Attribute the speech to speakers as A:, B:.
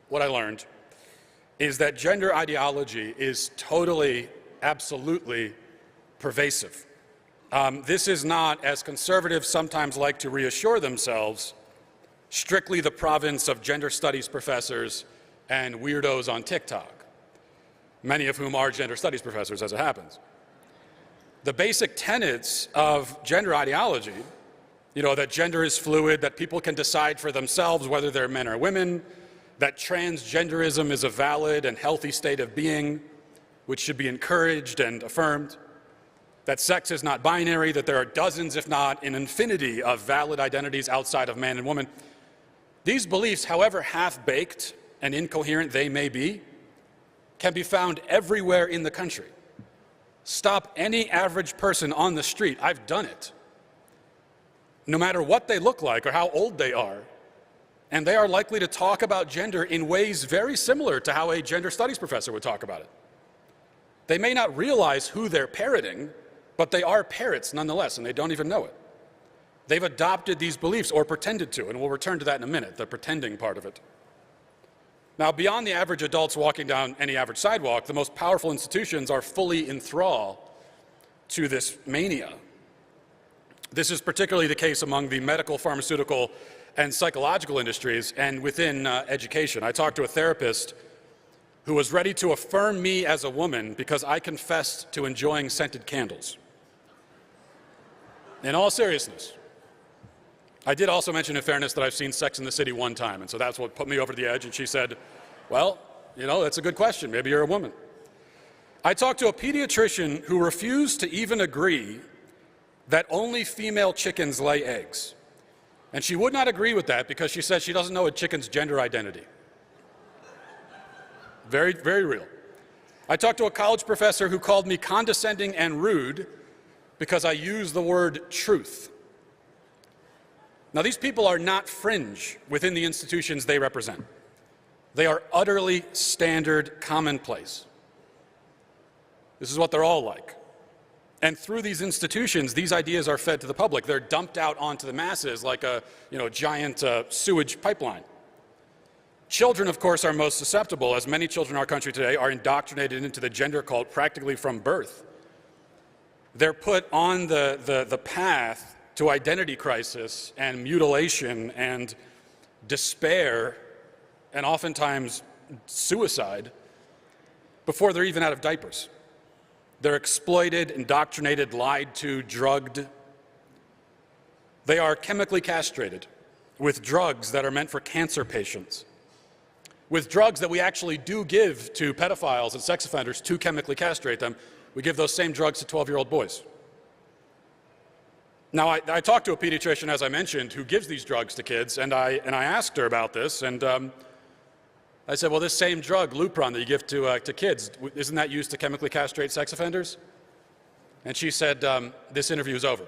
A: what I learned is that gender ideology is totally, absolutely pervasive. This is not, as conservatives sometimes like to reassure themselves, strictly the province of gender studies professors and weirdos on TikTok, many of whom are gender studies professors, as it happens. The basic tenets of gender ideology, that gender is fluid, that people can decide for themselves whether they're men or women, that transgenderism is a valid and healthy state of being, which should be encouraged and affirmed, that sex is not binary, that there are dozens, if not an infinity, of valid identities outside of man and woman. These beliefs, however half-baked and incoherent they may be, can be found everywhere in the country. Stop any average person on the street, I've done it, no matter what they look like or how old they are, and they are likely to talk about gender in ways very similar to how a gender studies professor would talk about it. They may not realize who they're parroting, but they are parrots nonetheless, and they don't even know it. They've adopted these beliefs, or pretended to, and we'll return to that in a minute, the pretending part of it. Now, beyond the average adults walking down any average sidewalk, the most powerful institutions are fully in thrall to this mania. This is particularly the case among the medical, pharmaceutical, and psychological industries, and within education. I talked to a therapist who was ready to affirm me as a woman because I confessed to enjoying scented candles. In all seriousness. I did also mention, in fairness, that I've seen Sex and the City one time, and so that's what put me over the edge, and she said, well, that's a good question. Maybe you're a woman. I talked to a pediatrician who refused to even agree that only female chickens lay eggs. And she would not agree with that because she says she doesn't know a chicken's gender identity. Very, very real. I talked to a college professor who called me condescending and rude because I use the word truth. Now, these people are not fringe within the institutions they represent. They are utterly standard commonplace. This is what they're all like. And through these institutions, these ideas are fed to the public. They're dumped out onto the masses like a giant sewage pipeline. Children, of course, are most susceptible, as many children in our country today are indoctrinated into the gender cult practically from birth. They're put on the path to identity crisis and mutilation and despair and oftentimes suicide before they're even out of diapers. They're exploited, indoctrinated, lied to, drugged. They are chemically castrated with drugs that are meant for cancer patients, with drugs that we actually do give to pedophiles and sex offenders to chemically castrate them. We give those same drugs to 12-year-old boys. Now, I talked to a pediatrician, as I mentioned, who gives these drugs to kids, and I asked her about this, and I said, well, this same drug, Lupron, that you give to kids, isn't that used to chemically castrate sex offenders? And she said, this interview is over.